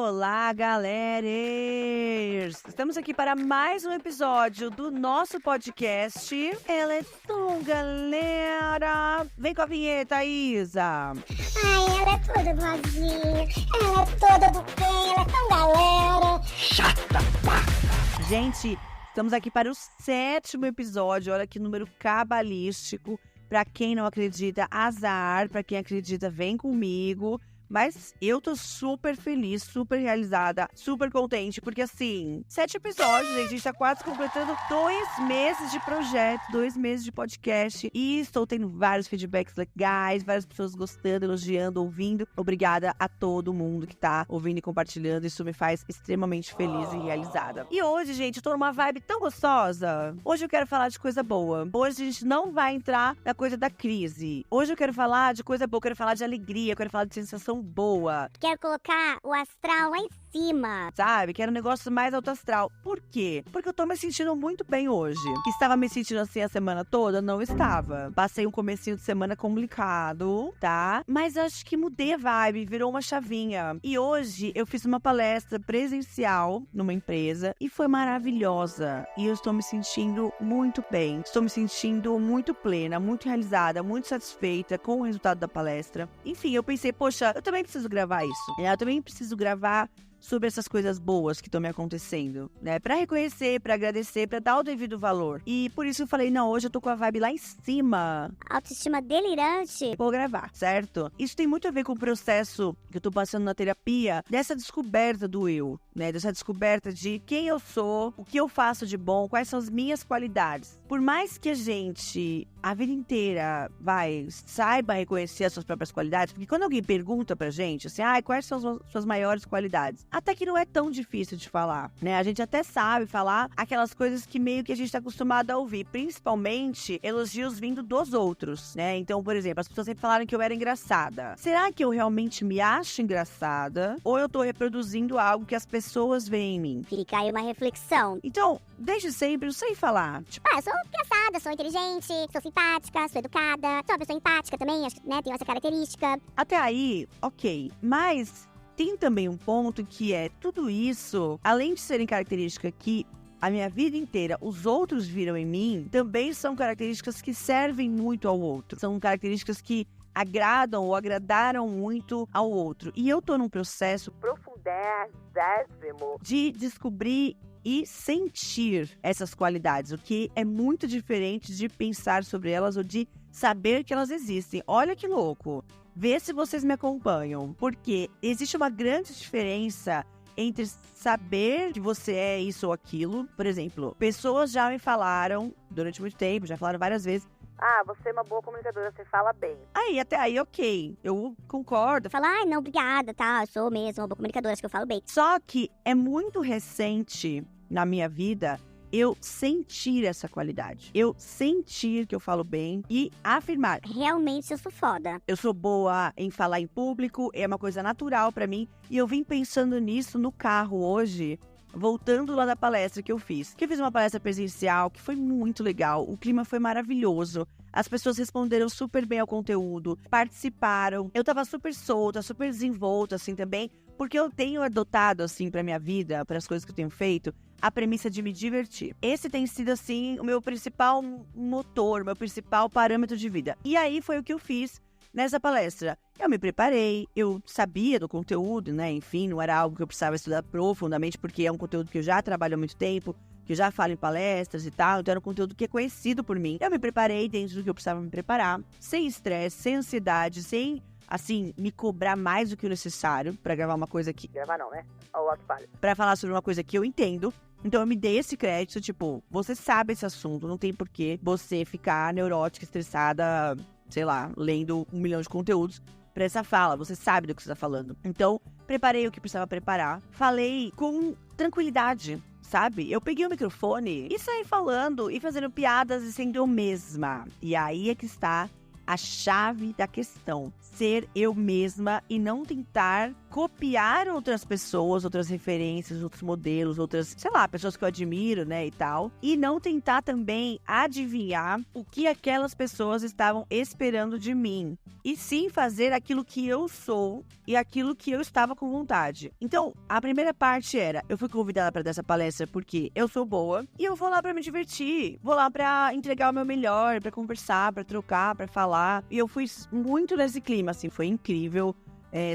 Olá, galeras! Estamos aqui para mais um episódio do nosso podcast Eleton, galera! Vem com a vinheta, Isa! Ai, ela é toda boazinha, ela é toda do bem, ela é tão galera. Chata, pá! Gente, estamos aqui para o 7º episódio, olha que número cabalístico. Para quem não acredita, azar. Para quem acredita, vem comigo. Mas eu tô super feliz, super realizada, super contente, porque assim, 7 episódios, gente, a gente tá quase completando 2 meses de projeto, 2 meses de podcast, e estou tendo vários feedbacks legais, várias pessoas gostando, elogiando, ouvindo. Obrigada a todo mundo que tá ouvindo e compartilhando, isso me faz extremamente feliz e realizada. E hoje, gente, eu tô numa vibe tão gostosa. Hoje eu quero falar de coisa boa. Hoje a gente não vai entrar na coisa da crise. Hoje eu quero falar de coisa boa, eu quero falar de alegria, eu quero falar de sensação boa. Quero colocar o astral lá em cima. Sabe? Quero um negócio mais alto astral. Por quê? Porque eu tô me sentindo muito bem hoje. Estava me sentindo assim a semana toda? Não estava. Passei um comecinho de semana complicado, tá? Mas acho que mudei a vibe, virou uma chavinha. E hoje eu fiz uma palestra presencial numa empresa e foi maravilhosa. E eu estou me sentindo muito bem. Estou me sentindo muito plena, muito realizada, muito satisfeita com o resultado da palestra. Enfim, eu pensei, poxa, eu também preciso gravar isso. Eu também preciso gravar sobre essas coisas boas que estão me acontecendo, né? Pra reconhecer, pra agradecer, pra dar o devido valor. E por isso eu falei, não, hoje eu tô com a vibe lá em cima. Autoestima delirante. Vou gravar, certo? Isso tem muito a ver com o processo que eu tô passando na terapia, dessa descoberta do eu, né? Dessa descoberta de quem eu sou, o que eu faço de bom, quais são as minhas qualidades. Por mais que a gente, a vida inteira, saiba reconhecer as suas próprias qualidades, porque quando alguém pergunta pra gente, assim, quais são as suas maiores qualidades? Até que não é tão difícil de falar, né? A gente até sabe falar aquelas coisas que meio que a gente tá acostumado a ouvir, principalmente elogios vindo dos outros, né? Então, por exemplo, as pessoas sempre falaram que eu era engraçada. Será que eu realmente me acho engraçada? Ou eu tô reproduzindo algo que as pessoas veem em mim? Fica aí uma reflexão. Então, desde sempre eu sei falar. Tipo, eu sou engraçada, sou inteligente, sou simpática, sou educada, sou uma pessoa empática também, acho que, né, tenho essa característica. Até aí, ok. Mas tem também um ponto que é tudo isso, além de serem características que a minha vida inteira os outros viram em mim, também são características que servem muito ao outro. São características que agradam ou agradaram muito ao outro. E eu tô num processo profundésimo de descobrir e sentir essas qualidades, o que é muito diferente de pensar sobre elas ou de saber que elas existem. Olha que louco! Vê se vocês me acompanham, porque existe uma grande diferença entre saber que você é isso ou aquilo. Por exemplo, pessoas já me falaram durante muito tempo, já falaram várias vezes, você é uma boa comunicadora, você fala bem. Até aí, ok, eu concordo. Falar, não, obrigada, tá, eu sou mesmo uma boa comunicadora, acho que eu falo bem. Só que é muito recente na minha vida eu sentir essa qualidade. Eu sentir que eu falo bem e afirmar. Realmente eu sou foda. Eu sou boa em falar em público, é uma coisa natural pra mim. E eu vim pensando nisso no carro hoje, voltando lá da palestra que eu fiz. Que eu fiz uma palestra presencial que foi muito legal, o clima foi maravilhoso. As pessoas responderam super bem ao conteúdo, participaram. Eu tava super solta, super desenvolta, assim, também. Porque eu tenho adotado, assim, pra minha vida, para as coisas que eu tenho feito, a premissa de me divertir. Esse tem sido, assim, o meu principal motor, meu principal parâmetro de vida. E aí foi o que eu fiz nessa palestra. Eu me preparei, eu sabia do conteúdo, né? Enfim, não era algo que eu precisava estudar profundamente, porque é um conteúdo que eu já trabalho há muito tempo, que eu já falo em palestras e tal, então era um conteúdo que é conhecido por mim. Eu me preparei dentro do que eu precisava me preparar, sem estresse, sem ansiedade, sem, assim, me cobrar mais do que o necessário pra gravar uma coisa que... Gravar não, né? Olha o ato falho. Pra falar sobre uma coisa que eu entendo. Então eu me dei esse crédito, tipo, você sabe esse assunto, não tem porquê você ficar neurótica, estressada, sei lá, lendo 1 milhão de conteúdos pra essa fala, você sabe do que você tá falando. Então, preparei o que precisava preparar, falei com tranquilidade, sabe? Eu peguei o microfone e saí falando e fazendo piadas e sendo eu mesma. E aí é que está a chave da questão. Ser eu mesma e não tentar copiar outras pessoas, outras referências, outros modelos, outras, sei lá, pessoas que eu admiro, né, e tal. E não tentar também adivinhar o que aquelas pessoas estavam esperando de mim. E sim fazer aquilo que eu sou e aquilo que eu estava com vontade. Então, a primeira parte era, eu fui convidada para dar essa palestra porque eu sou boa e eu vou lá para me divertir. Vou lá para entregar o meu melhor, para conversar, para trocar, para falar. E eu fui muito nesse clima, assim, foi incrível.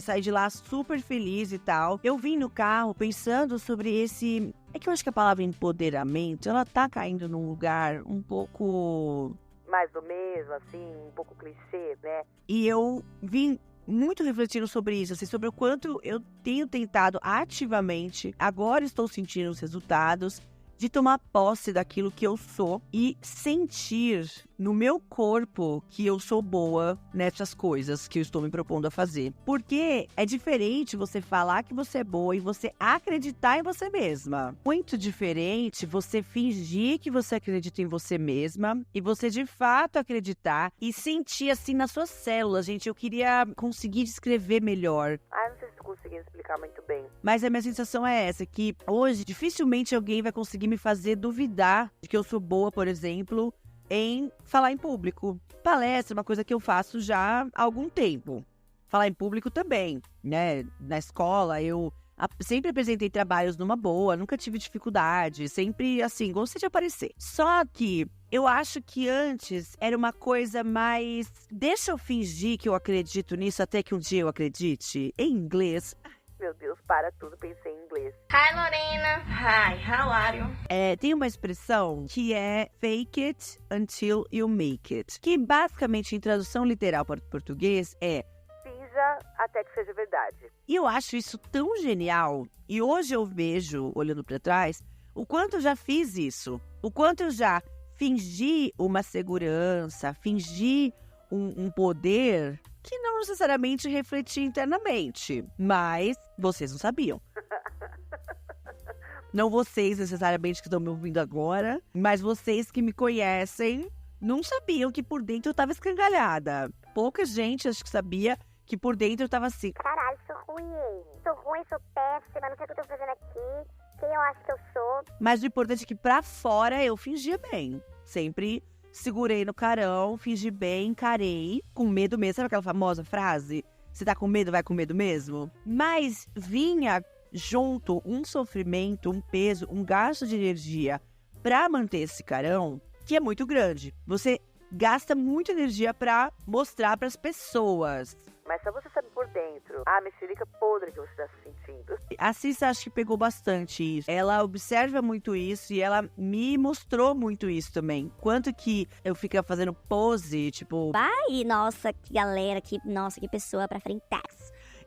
Saí de lá super feliz e tal. Eu vim no carro pensando sobre esse... É que eu acho que a palavra empoderamento, ela tá caindo num lugar um pouco... mais do mesmo, assim, um pouco clichê, né? E eu vim muito refletindo sobre isso, assim, sobre o quanto eu tenho tentado ativamente, agora estou sentindo os resultados, de tomar posse daquilo que eu sou e sentir no meu corpo que eu sou boa nessas coisas que eu estou me propondo a fazer. Porque é diferente você falar que você é boa e você acreditar em você mesma. Muito diferente você fingir que você acredita em você mesma e você de fato acreditar e sentir assim nas suas células. Gente, eu queria conseguir descrever melhor. Não sei se tu conseguiu explicar muito bem. Mas a minha sensação é essa, que hoje dificilmente alguém vai conseguir me fazer duvidar de que eu sou boa, por exemplo, em falar em público. Palestra é uma coisa que eu faço já há algum tempo. Falar em público também, né? Na escola eu sempre apresentei trabalhos numa boa, nunca tive dificuldade, sempre assim, gostei de aparecer. Só que eu acho que antes era uma coisa mais... Deixa eu fingir que eu acredito nisso até que um dia eu acredite. Em inglês... Meu Deus, para tudo, pensei em inglês. Hi, Lorena. Hi, how are you? Tem uma expressão que é fake it until you make it. Que basicamente, em tradução literal para o português, é... Finja até que seja verdade. E eu acho isso tão genial. E hoje eu vejo, olhando para trás, o quanto eu já fiz isso. O quanto eu já fingi uma segurança, fingi um poder que não necessariamente refletia internamente. Mas vocês não sabiam. Não vocês necessariamente que estão me ouvindo agora, mas vocês que me conhecem não sabiam que por dentro eu tava escangalhada. Pouca gente acho que sabia que por dentro eu tava assim. Caralho, sou ruim, sou péssima, não sei o que eu tô fazendo aqui, quem eu acho que eu sou. Mas o importante é que pra fora eu fingia bem. Sempre segurei no carão, fingi bem, encarei, com medo mesmo. Sabe aquela famosa frase? Se tá com medo, vai com medo mesmo? Mas vinha junto um sofrimento, um peso, um gasto de energia pra manter esse carão, que é muito grande. Você gasta muita energia pra mostrar pras pessoas. Mas só você sabe por dentro a mexerica podre que você está se sentindo. A Cissa acho que pegou bastante isso. Ela observa muito isso e ela me mostrou muito isso também. Quanto que eu fico fazendo pose, tipo... Ai, nossa, que galera, que pessoa pra frente.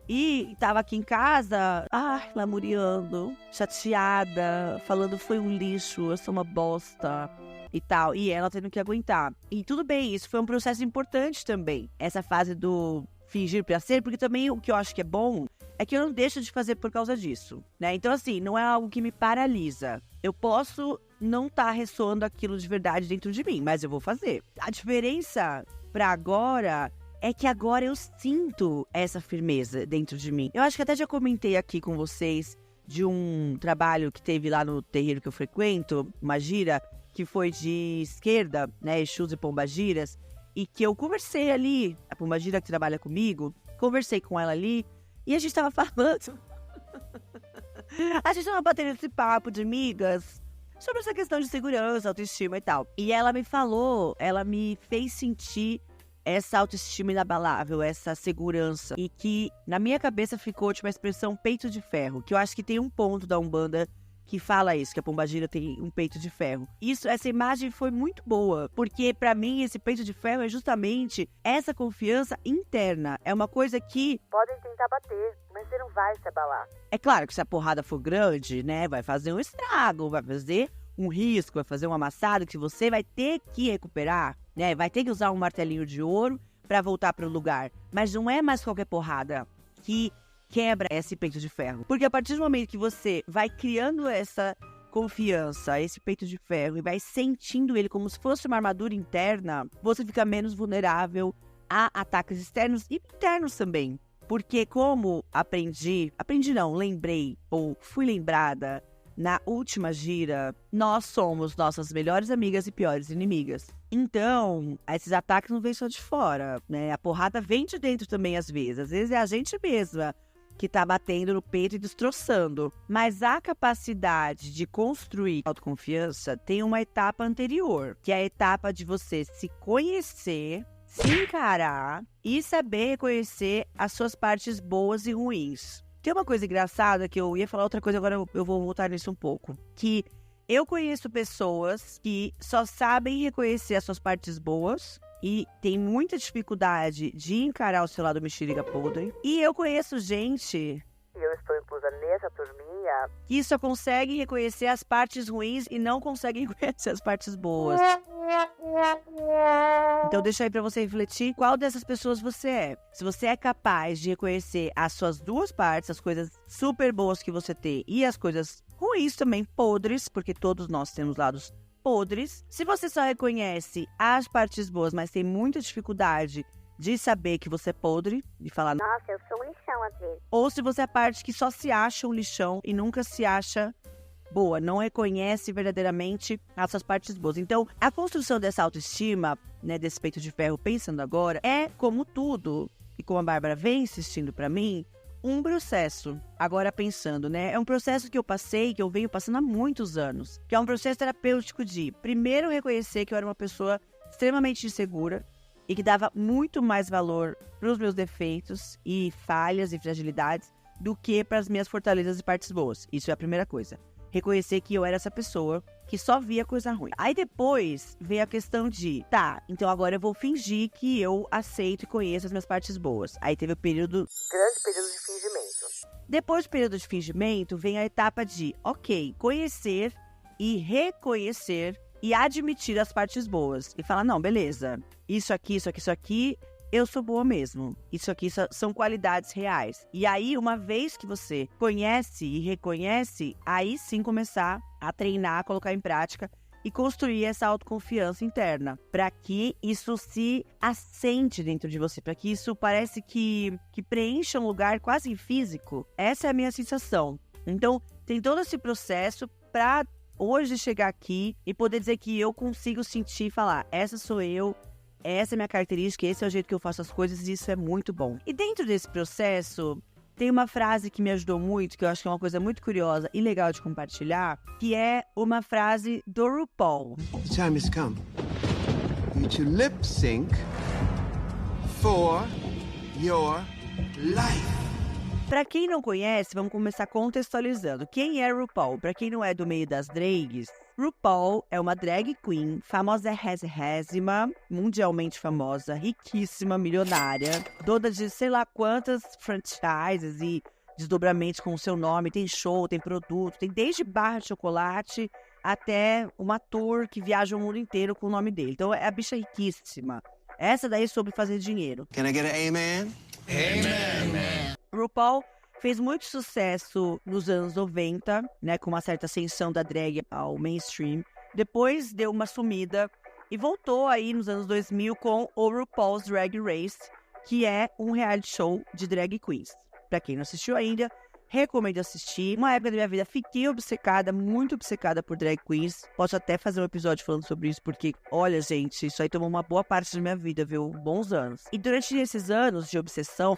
E tava aqui em casa, lamuriando, chateada, falando foi um lixo, eu sou uma bosta e tal. E ela tendo que aguentar. E tudo bem, isso foi um processo importante também. Essa fase do fingir pra ser, porque também o que eu acho que é bom é que eu não deixo de fazer por causa disso, né? Então assim, não é algo que me paralisa. Eu posso não estar ressoando aquilo de verdade dentro de mim, mas eu vou fazer. A diferença pra agora é que agora eu sinto essa firmeza dentro de mim. Eu acho que até já comentei aqui com vocês de um trabalho que teve lá no terreiro que eu frequento, uma gira, que foi de esquerda, né, Exus e Pombagiras, e que eu conversei ali, a Pombagira que trabalha comigo, conversei com ela ali, e a gente tava falando, a gente tava batendo esse papo de amigas, sobre essa questão de segurança, autoestima e tal. E ela me falou, ela me fez sentir essa autoestima inabalável, essa segurança. E que na minha cabeça ficou tipo a expressão peito de ferro, que eu acho que tem um ponto da Umbanda que fala isso, que a Pombagira tem um peito de ferro. Essa imagem foi muito boa, porque pra mim esse peito de ferro é justamente essa confiança interna. É uma coisa que... podem tentar bater, mas você não vai se abalar. É claro que se a porrada for grande, né, vai fazer um estrago, vai fazer um risco, vai fazer um amassado que você vai ter que recuperar, né, vai ter que usar um martelinho de ouro pra voltar pro lugar. Mas não é mais qualquer porrada que quebra esse peito de ferro. Porque a partir do momento que você vai criando essa confiança, esse peito de ferro, e vai sentindo ele como se fosse uma armadura interna, você fica menos vulnerável há ataques externos e internos também. Porque como lembrei ou fui lembrada na última gira, nós somos nossas melhores amigas e piores inimigas. Então, esses ataques não vêm só de fora, né? A porrada vem de dentro também às vezes é a gente mesma que tá batendo no peito e destroçando. Mas a capacidade de construir autoconfiança tem uma etapa anterior, que é a etapa de você se conhecer, se encarar e saber reconhecer as suas partes boas e ruins. Tem uma coisa engraçada que eu ia falar outra coisa, agora eu vou voltar nisso um pouco. Que eu conheço pessoas que só sabem reconhecer as suas partes boas e tem muita dificuldade de encarar o seu lado mexerica podre. E eu conheço gente... E eu estou inclusa nessa turminha. Que só consegue reconhecer as partes ruins e não consegue reconhecer as partes boas. Então deixa aí pra você refletir qual dessas pessoas você é. Se você é capaz de reconhecer as suas duas partes, as coisas super boas que você tem e as coisas ruins também, podres, porque todos nós temos lados podres. Se você só reconhece as partes boas, mas tem muita dificuldade de saber que você é podre, de falar... Nossa, eu sou um lixão às vezes. Ou se você é a parte que só se acha um lixão e nunca se acha boa, não reconhece verdadeiramente as suas partes boas. Então, a construção dessa autoestima, né, desse peito de ferro, pensando agora, é como tudo, e como a Bárbara vem insistindo pra mim, um processo. Agora pensando, né, é um processo que eu passei, que eu venho passando há muitos anos, que é um processo terapêutico de, primeiro, reconhecer que eu era uma pessoa extremamente insegura e que dava muito mais valor para os meus defeitos e falhas e fragilidades do que para as minhas fortalezas e partes boas. Isso é a primeira coisa. Reconhecer que eu era essa pessoa que só via coisa ruim. Aí depois veio a questão de, tá, então agora eu vou fingir que eu aceito e conheço as minhas partes boas. Aí teve o período... Grande período de fingimento. Depois do período de fingimento, vem a etapa de, ok, conhecer e reconhecer e admitir as partes boas. E falar, não, beleza, isso aqui, eu sou boa mesmo. Isso aqui são qualidades reais. E aí, uma vez que você conhece e reconhece, aí sim começar a treinar, colocar em prática e construir essa autoconfiança interna, para que isso se assente dentro de você, para que isso parece que preencha um lugar quase físico. Essa é a minha sensação. Então, tem todo esse processo para hoje chegar aqui e poder dizer que eu consigo sentir e falar, essa sou eu, essa é a minha característica, esse é o jeito que eu faço as coisas e isso é muito bom. E dentro desse processo, tem uma frase que me ajudou muito, que eu acho que é uma coisa muito curiosa e legal de compartilhar, que é uma frase do RuPaul. The time has come for you to lip sync for your life. Pra quem não conhece, vamos começar contextualizando. Quem é RuPaul? Pra quem não é do meio das drags, RuPaul é uma drag queen, famosérrima, mundialmente famosa, riquíssima, milionária, dona de sei lá quantas franchises e desdobramentos com o seu nome. Tem show, tem produto, tem desde barra de chocolate até uma tour que viaja o mundo inteiro com o nome dele. Então é a bicha riquíssima. Essa daí é sobre fazer dinheiro. Can I get an amen? Amen. RuPaul fez muito sucesso nos anos 90, né, com uma certa ascensão da drag ao mainstream. Depois deu uma sumida e voltou aí nos anos 2000 com o RuPaul's Drag Race, que é um reality show de drag queens. Pra quem não assistiu ainda, recomendo assistir. Uma época da minha vida fiquei obcecada, muito obcecada por drag queens. Posso até fazer um episódio falando sobre isso, porque, olha, gente, isso aí tomou uma boa parte da minha vida, viu? Bons anos. E durante esses anos de obsessão,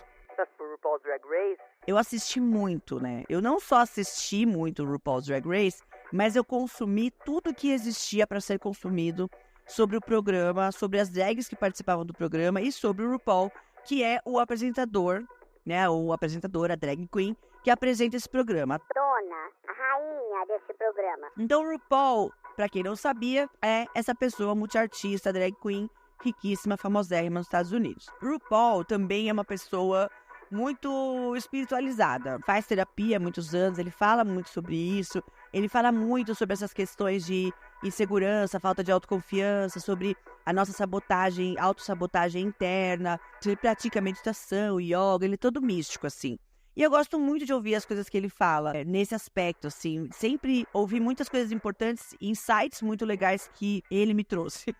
Por RuPaul's Drag Race, eu assisti muito, né? Eu não só assisti muito o RuPaul's Drag Race, mas eu consumi tudo que existia para ser consumido sobre o programa, sobre as drags que participavam do programa e sobre o RuPaul, que é o apresentador, né? Ou apresentadora, drag queen, que apresenta esse programa. Dona, a rainha desse programa. Então o RuPaul, pra quem não sabia, é essa pessoa multiartista, drag queen, riquíssima, famosérrima nos Estados Unidos. RuPaul também é uma pessoa muito espiritualizada, faz terapia há muitos anos, ele fala muito sobre isso, ele fala muito sobre essas questões de insegurança, falta de autoconfiança, sobre a nossa sabotagem, autossabotagem interna, ele pratica meditação, yoga, ele é todo místico, assim. E eu gosto muito de ouvir as coisas que ele fala nesse aspecto, assim. Sempre ouvi muitas coisas importantes, insights muito legais que ele me trouxe.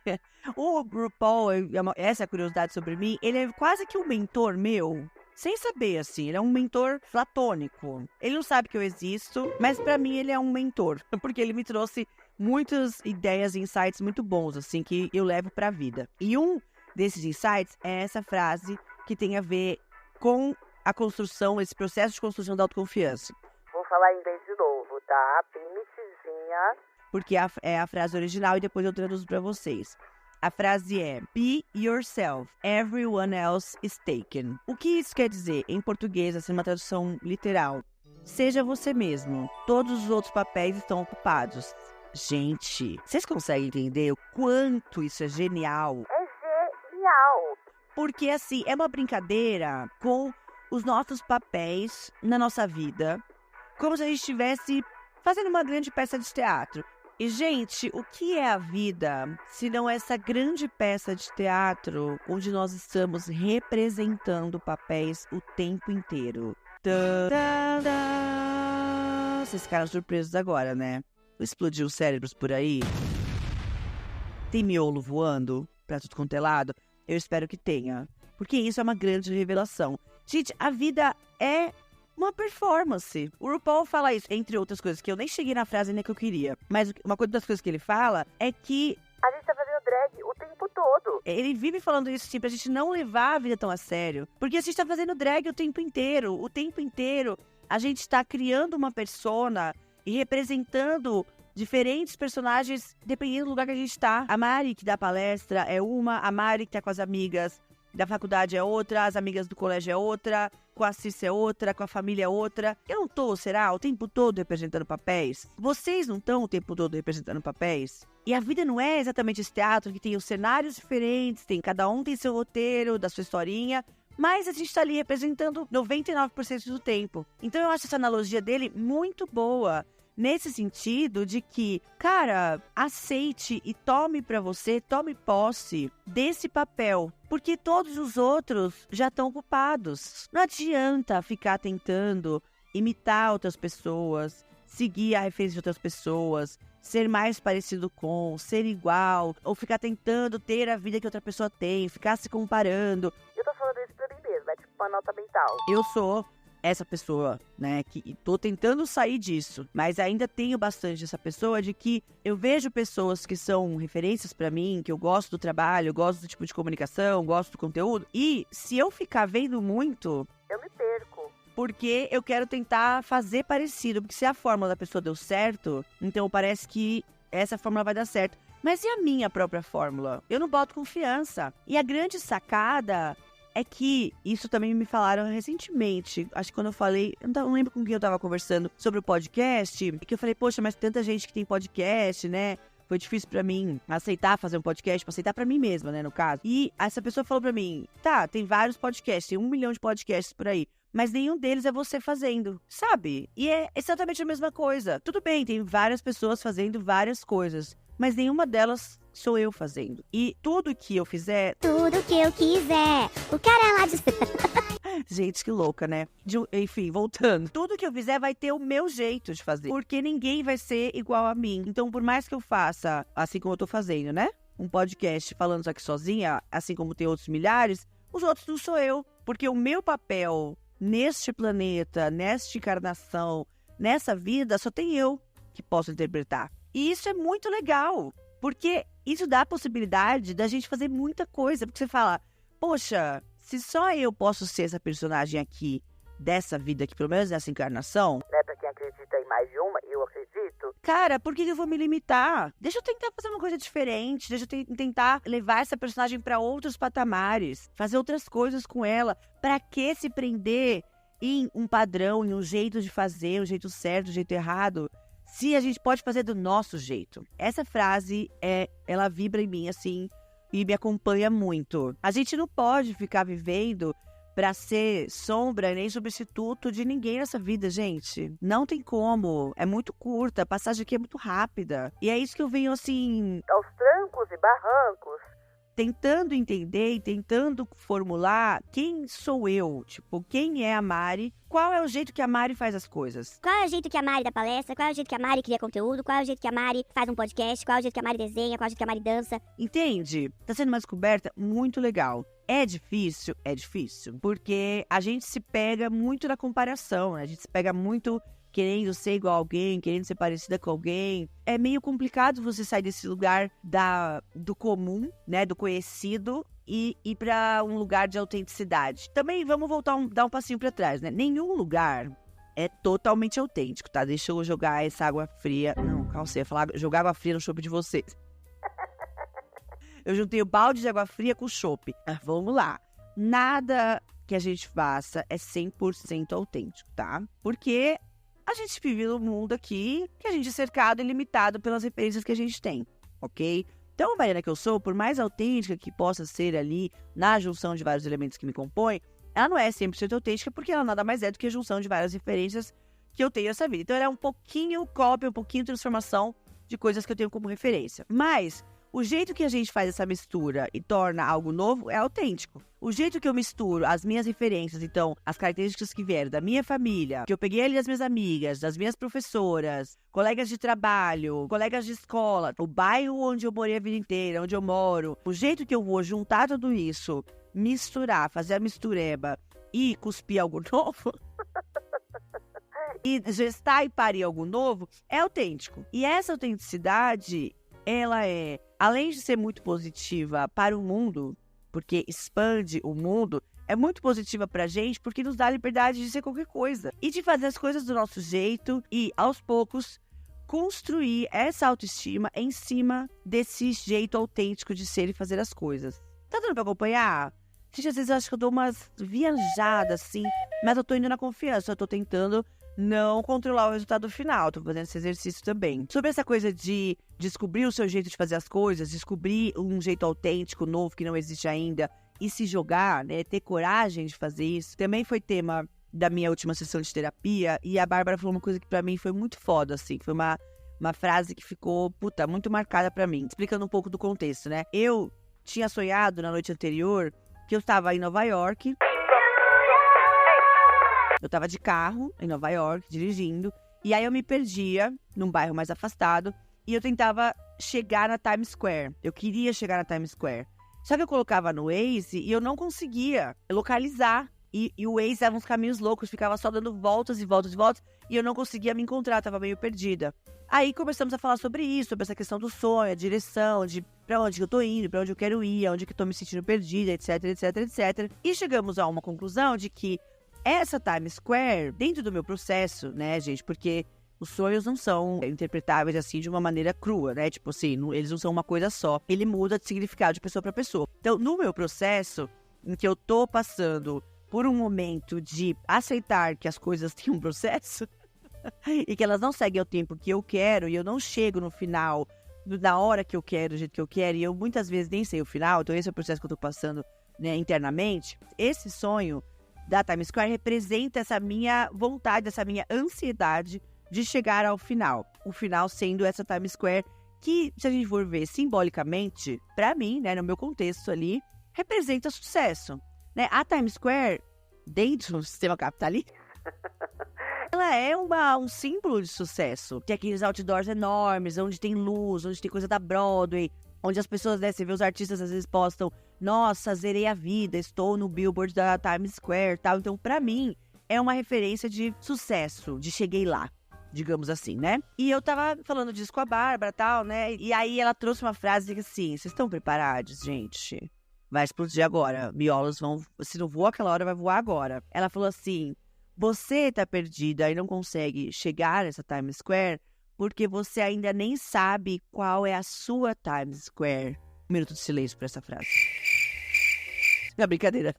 O RuPaul, essa é a curiosidade sobre mim, ele é quase que um mentor meu. Sem saber, assim, ele é um mentor platônico. Ele não sabe que eu existo, mas pra mim ele é um mentor. Porque ele me trouxe muitas ideias e insights muito bons, assim, que eu levo pra vida. E um desses insights é essa frase que tem a ver com a construção, esse processo de construção da autoconfiança. Vou falar em inglês de novo, tá? Primitivzinha. Porque é a frase original e depois eu traduzo pra vocês. A frase é: Be yourself, everyone else is taken. O que isso quer dizer? Em português, assim, uma tradução literal. Seja você mesmo, todos os outros papéis estão ocupados. Gente, vocês conseguem entender o quanto isso é genial? É genial. Porque, assim, é uma brincadeira com os nossos papéis na nossa vida, como se a gente estivesse fazendo uma grande peça de teatro. E, gente, o que é a vida se não essa grande peça de teatro onde nós estamos representando papéis o tempo inteiro? Vocês ficaram surpresos agora, né? Explodiu os cérebros por aí? Tem miolo voando pra tudo quanto é lado? Eu espero que tenha. Porque isso é uma grande revelação. Gente, a vida é uma performance. O RuPaul fala isso, entre outras coisas, que eu nem cheguei na frase ainda que eu queria. Mas uma das coisas que ele fala é que A gente tá fazendo drag o tempo todo. ele vive falando isso, assim, pra gente não levar a vida tão a sério. Porque a gente tá fazendo drag o tempo inteiro. O tempo inteiro a gente tá criando uma persona e representando diferentes personagens dependendo do lugar que a gente tá. A Mari que dá palestra é uma, a Mari que tá com as amigas da faculdade é outra, as amigas do colégio é outra, com a Cissa é outra, com a família é outra. Eu não tô, será, o tempo todo representando papéis? Vocês não estão o tempo todo representando papéis? E a vida não é exatamente esse teatro que tem os cenários diferentes, cada um tem seu roteiro, da sua historinha, mas a gente tá ali representando 99% do tempo. Então eu acho essa analogia dele muito boa. Nesse sentido de que, cara, aceite e tome pra você, tome posse desse papel. Porque todos os outros já estão ocupados. Não adianta ficar tentando imitar outras pessoas, seguir a referência de outras pessoas, ser mais parecido com, ser igual, ou ficar tentando ter a vida que outra pessoa tem, ficar se comparando. Eu tô falando isso pra mim mesma, é tipo uma nota mental. Eu sou essa pessoa, né, que tô tentando sair disso, mas ainda tenho bastante essa pessoa de que eu vejo pessoas que são referências pra mim, que eu gosto do trabalho, eu gosto do tipo de comunicação, gosto do conteúdo, e se eu ficar vendo muito, Eu me perco. porque eu quero tentar fazer parecido, porque se a fórmula da pessoa deu certo, então parece que essa fórmula vai dar certo. Mas e a minha própria fórmula? Eu não boto confiança. E a grande sacada é que isso também me falaram recentemente. Acho que quando eu falei, eu não lembro com quem eu tava conversando sobre o podcast, que eu falei, poxa, mas tanta gente que tem podcast, né? Foi difícil pra mim aceitar fazer um podcast, pra aceitar pra mim mesma, né, no caso. E essa pessoa falou pra mim, tá, tem vários podcasts, tem 1 milhão de podcasts por aí, mas nenhum deles é você fazendo, sabe? E é exatamente a mesma coisa. Tudo bem, tem várias pessoas fazendo várias coisas, mas nenhuma delas sou eu fazendo. E tudo que eu fizer... Tudo que eu quiser. O cara lá de... Gente, que louca, né? Enfim, voltando. Tudo que eu fizer vai ter o meu jeito de fazer. Porque ninguém vai ser igual a mim. Então, por mais que eu faça, assim como eu tô fazendo, né? Um podcast falando isso aqui sozinha, assim como tem outros milhares, os outros não sou eu. Porque o meu papel neste planeta, nesta encarnação, nessa vida, só tem eu que posso interpretar. E isso é muito legal. Porque isso dá a possibilidade da gente fazer muita coisa. Porque você fala, poxa, se só eu posso ser essa personagem aqui, dessa vida aqui, pelo menos nessa encarnação... Né, pra quem acredita em mais de uma, eu acredito. Cara, por que eu vou me limitar? Deixa eu tentar fazer uma coisa diferente. Deixa eu tentar levar essa personagem pra outros patamares. Fazer outras coisas com ela. Pra que se prender em um padrão, em um jeito de fazer, um jeito certo, um jeito errado... se a gente pode fazer do nosso jeito. Essa frase, ela vibra em mim, assim, e me acompanha muito. A gente não pode ficar vivendo pra ser sombra nem substituto de ninguém nessa vida, gente. Não tem como. É muito curta, a passagem aqui é muito rápida. E é isso que eu venho, assim... Aos trancos e barrancos, tentando entender e tentando formular quem sou eu, tipo, quem é a Mari, qual é o jeito que a Mari faz as coisas. Qual é o jeito que a Mari dá palestra? Qual é o jeito que a Mari cria conteúdo? Qual é o jeito que a Mari faz um podcast? Qual é o jeito que a Mari desenha? Qual é o jeito que a Mari dança? Entende? Tá sendo uma descoberta muito legal. É difícil, porque a gente se pega muito na comparação, né? A gente se pega muito querendo ser igual a alguém, querendo ser parecida com alguém. É meio complicado você sair desse lugar do comum, né, do conhecido, e ir pra um lugar de autenticidade. Também vamos dar um passinho pra trás, né? Nenhum lugar é totalmente autêntico, tá? Deixa eu jogar essa água fria... Não, calma, você ia falar jogar água fria no chopp de vocês. Eu juntei o balde de água fria com o chopp. Vamos lá. Nada que a gente faça é 100% autêntico, tá? Porque a gente vive num mundo aqui que a gente é cercado e limitado pelas referências que a gente tem, ok? Então, a Mariana que eu sou, por mais autêntica que possa ser ali na junção de vários elementos que me compõem, ela não é 100% autêntica porque ela nada mais é do que a junção de várias referências que eu tenho nessa vida. Então, ela é um pouquinho cópia, um pouquinho transformação de coisas que eu tenho como referência. Mas o jeito que a gente faz essa mistura e torna algo novo é autêntico. O jeito que eu misturo as minhas referências, então, as características que vieram da minha família, que eu peguei ali das minhas amigas, das minhas professoras, colegas de trabalho, colegas de escola, o bairro onde eu morei a vida inteira, onde eu moro, o jeito que eu vou juntar tudo isso, misturar, fazer a mistureba e cuspir algo novo... e gestar e parir algo novo, é autêntico. E essa autenticidade, ela é, além de ser muito positiva para o mundo, porque expande o mundo, é muito positiva pra gente porque nos dá a liberdade de ser qualquer coisa. E de fazer as coisas do nosso jeito e, aos poucos, construir essa autoestima em cima desse jeito autêntico de ser e fazer as coisas. Tá dando pra acompanhar? Gente, às vezes eu acho que eu dou umas viajadas, assim, mas eu tô indo na confiança, eu tô tentando não controlar o resultado final, tô fazendo esse exercício também. Sobre essa coisa de descobrir o seu jeito de fazer as coisas, descobrir um jeito autêntico, novo, que não existe ainda, e se jogar, né, ter coragem de fazer isso, também foi tema da minha última sessão de terapia, e a Bárbara falou uma coisa que pra mim foi muito foda, assim, que foi uma frase que ficou, muito marcada pra mim, explicando um pouco do contexto, né. Eu tinha sonhado na noite anterior que eu estava em Nova York. Eu tava de carro em Nova York, dirigindo, e aí eu me perdia num bairro mais afastado e eu tentava chegar na Times Square. Eu queria chegar na Times Square. Só que eu colocava no Waze e eu não conseguia localizar. E o Waze dava uns caminhos loucos, ficava só dando voltas e voltas e voltas, e eu não conseguia me encontrar, tava meio perdida. Aí começamos a falar sobre isso, sobre essa questão do sonho, a direção, de pra onde eu tô indo, pra onde eu quero ir, aonde que eu tô me sentindo perdida, etc, etc, etc. E chegamos a uma conclusão de que essa Times Square, dentro do meu processo, né, gente, porque os sonhos não são interpretáveis assim de uma maneira crua, né, tipo assim, eles não são uma coisa só, ele muda de significado de pessoa para pessoa. Então, no meu processo, em que eu tô passando por um momento de aceitar que as coisas têm um processo e que elas não seguem ao tempo que eu quero e eu não chego no final na hora que eu quero, do jeito que eu quero, e eu muitas vezes nem sei o final, então esse é o processo que eu tô passando, né, internamente. Esse sonho da Times Square representa essa minha vontade, essa minha ansiedade de chegar ao final. O final sendo essa Times Square que, se a gente for ver simbolicamente, pra mim, né, no meu contexto ali, representa sucesso, né? A Times Square, dentro do sistema capitalista, ela é um símbolo de sucesso. Tem aqueles outdoors enormes, onde tem luz, onde tem coisa da Broadway, onde as pessoas, né, você vê os artistas às vezes postam, nossa, zerei a vida, estou no Billboard da Times Square, tal. Então, pra mim, é uma referência de sucesso, de cheguei lá, digamos assim, né? E eu tava falando disso com a Bárbara, tal, né? E aí ela trouxe uma frase assim, vocês estão preparados, gente? Vai explodir agora, miolos vão, se não voa aquela hora, vai voar agora. Ela falou assim, você tá perdida e não consegue chegar nessa Times Square porque você ainda nem sabe qual é a sua Times Square. Um minuto de silêncio pra essa frase. Não, brincadeira.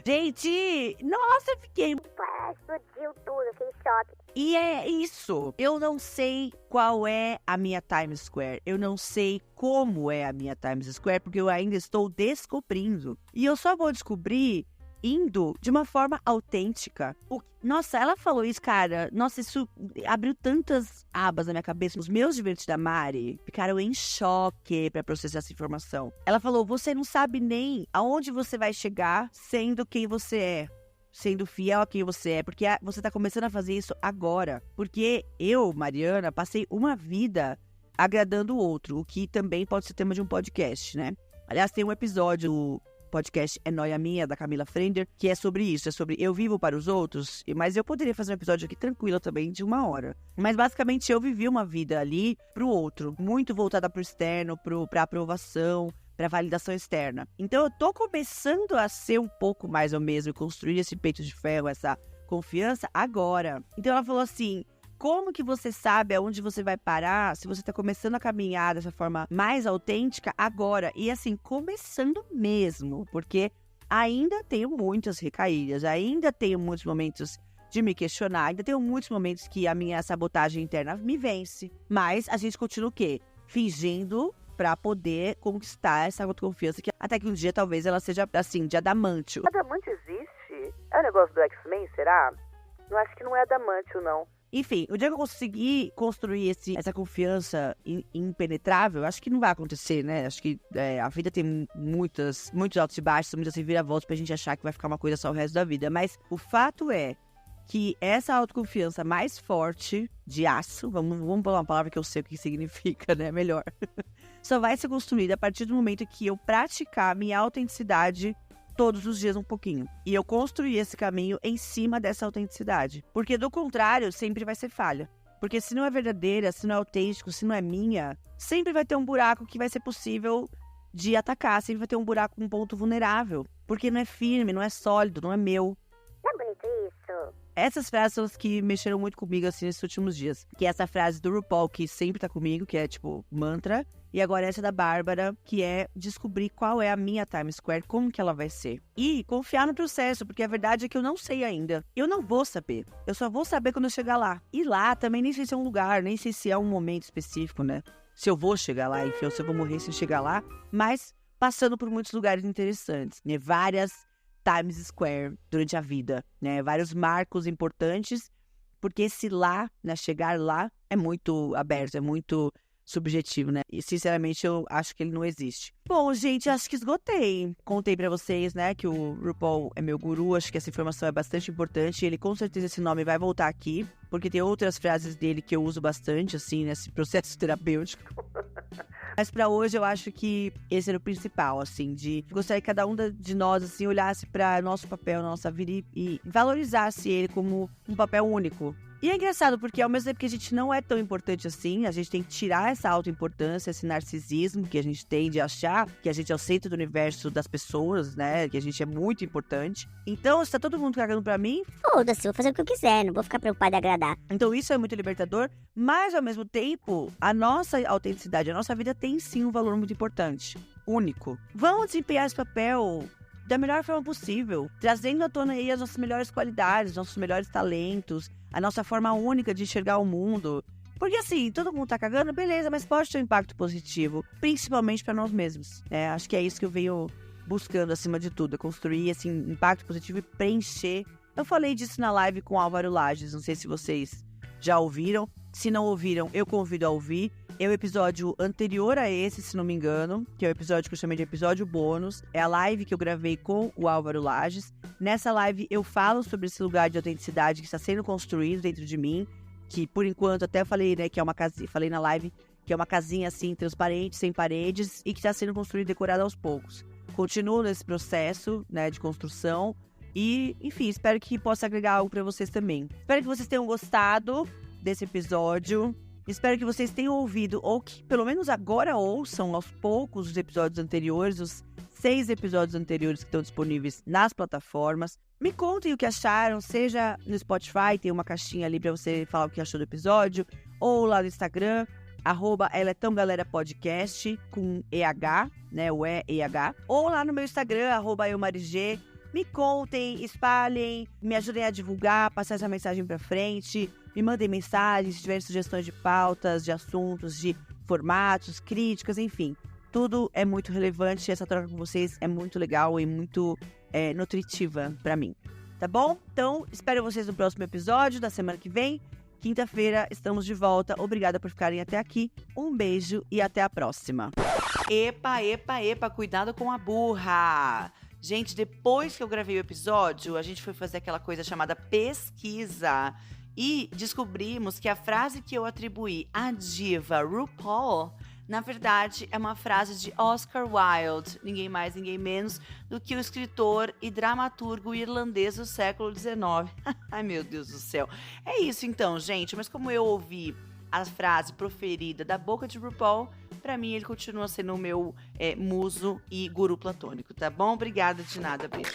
Gente, nossa, eu fiquei... Explodiu tudo, fiquei em choque. E é isso. Eu não sei qual é a minha Times Square. Eu não sei como é a minha Times Square, porque eu ainda estou descobrindo. E eu só vou descobrir indo de uma forma autêntica. Nossa, ela falou isso, cara. Nossa, isso abriu tantas abas na minha cabeça. Os meus divertidos da Mari ficaram em choque pra processar essa informação. Ela falou, você não sabe nem aonde você vai chegar sendo quem você é. Sendo fiel a quem você é, porque você tá começando a fazer isso agora. Porque eu, Mariana, passei uma vida agradando o outro, o que também pode ser tema de um podcast, né? Aliás, tem um episódio do podcast É Nóia Minha, da Camila Frender, que é sobre isso, é sobre eu vivo para os outros, mas eu poderia fazer um episódio aqui tranquilo também, de 1 hora. Mas basicamente eu vivi uma vida ali pro outro, muito voltada pro externo, pra aprovação, pra validação externa. Então eu tô começando a ser um pouco mais eu mesmo e construir esse peito de ferro, essa confiança agora. Então ela falou assim, como que você sabe aonde você vai parar se você tá começando a caminhar dessa forma mais autêntica agora? E assim, começando mesmo, porque ainda tenho muitas recaídas, ainda tenho muitos momentos de me questionar, ainda tenho muitos momentos que a minha sabotagem interna me vence. Mas a gente continua o quê? Fingindo pra poder conquistar essa autoconfiança, que até que um dia talvez ela seja, assim, de adamantio. Adamantio existe? É o negócio do X-Men, será? Eu acho que não é adamantio, não. Enfim, o dia que eu conseguir construir essa confiança impenetrável, acho que não vai acontecer, né? Acho que a vida tem muitos altos e baixos, muitas reviravoltas pra gente achar que vai ficar uma coisa só o resto da vida. Mas o fato é que essa autoconfiança mais forte, de aço, vamos falar uma palavra que eu sei o que significa, né? Melhor. Só vai ser construída a partir do momento que eu praticar a minha autenticidade todos os dias um pouquinho. E eu construir esse caminho em cima dessa autenticidade. Porque do contrário, sempre vai ser falha. Porque se não é verdadeira, se não é autêntico, se não é minha, sempre vai ter um buraco que vai ser possível de atacar. Sempre vai ter um buraco, um ponto vulnerável. Porque não é firme, não é sólido, não é meu. Não é bonito isso? Essas frases são as que mexeram muito comigo, assim, nesses últimos dias. Que é essa frase do RuPaul, que sempre tá comigo, que é, tipo, mantra. E agora essa da Bárbara, que é descobrir qual é a minha Times Square, como que ela vai ser. E confiar no processo, porque a verdade é que eu não sei ainda. Eu não vou saber. Eu só vou saber quando eu chegar lá. E lá também nem sei se é um lugar, nem sei se é um momento específico, né? Se eu vou chegar lá, enfim, ou se eu vou morrer se eu chegar lá. Mas passando por muitos lugares interessantes, né? Várias Times Square durante a vida, né? Vários marcos importantes, porque esse lá, né? Chegar lá é muito aberto, é muito subjetivo, né? E, sinceramente, eu acho que ele não existe. Bom, gente, acho que esgotei. Contei pra vocês, né, que o RuPaul é meu guru. Acho que essa informação é bastante importante. Ele, com certeza, esse nome vai voltar aqui, porque tem outras frases dele que eu uso bastante, assim, nesse processo terapêutico. Mas pra hoje, eu acho que esse era o principal, assim, de gostaria que cada um de nós, assim, olhasse pra nosso papel, nossa vida e valorizasse ele como um papel único. E é engraçado, porque ao mesmo tempo que a gente não é tão importante assim, a gente tem que tirar essa autoimportância, esse narcisismo que a gente tem de achar que a gente é o centro do universo das pessoas, né? Que a gente é muito importante. Então, se tá todo mundo cagando pra mim... Foda-se, vou fazer o que eu quiser, não vou ficar preocupada em agradar. Então isso é muito libertador, mas ao mesmo tempo, a nossa autenticidade, a nossa vida tem sim um valor muito importante, único. Vamos desempenhar esse papel da melhor forma possível, trazendo à tona aí as nossas melhores qualidades, nossos melhores talentos, a nossa forma única de enxergar o mundo. Porque assim, todo mundo tá cagando, beleza, mas pode ter um impacto positivo, principalmente pra nós mesmos. Acho que é isso que eu venho buscando acima de tudo, é construir esse impacto positivo e preencher. Eu falei disso na live com o Álvaro Lages, não sei se vocês já ouviram. Se não ouviram, eu convido a ouvir. É o episódio anterior a esse, se não me engano, que é o episódio que eu chamei de episódio bônus. É a live que eu gravei com o Álvaro Lages. Nessa live eu falo sobre esse lugar de autenticidade que está sendo construído dentro de mim, que por enquanto até falei, né, que é uma casinha, falei na live que é uma casinha assim, transparente, sem paredes, e que está sendo construído e decorado aos poucos. Continuo nesse processo, né, de construção e, enfim, espero que possa agregar algo para vocês também. Espero que vocês tenham gostado desse episódio. Espero que vocês tenham ouvido, ou que pelo menos agora ouçam aos poucos os episódios anteriores, os 6 episódios anteriores que estão disponíveis nas plataformas. Me contem o que acharam, seja no Spotify, tem uma caixinha ali para você falar o que achou do episódio, ou lá no Instagram, @elaetãogalera_podcast, com EH, né, o EH, ou lá no meu Instagram, @eumarigê. Me contem, espalhem, me ajudem a divulgar, passar essa mensagem pra frente. Me mandem mensagens, se tiverem sugestões de pautas, de assuntos, de formatos, críticas, enfim. Tudo é muito relevante e essa troca com vocês é muito legal e muito nutritiva pra mim. Tá bom? Então, espero vocês no próximo episódio da semana que vem. Quinta-feira, estamos de volta. Obrigada por ficarem até aqui. Um beijo e até a próxima. Epa, cuidado com a burra! Gente, depois que eu gravei o episódio, a gente foi fazer aquela coisa chamada pesquisa. E descobrimos que a frase que eu atribuí à diva RuPaul, na verdade, é uma frase de Oscar Wilde, ninguém mais, ninguém menos do que o escritor e dramaturgo irlandês do século XIX. Ai, meu Deus do céu. É isso então, gente, mas como eu ouvi a frase proferida da boca de RuPaul, pra mim ele continua sendo o meu muso e guru platônico, tá bom? Obrigada de nada, beijo.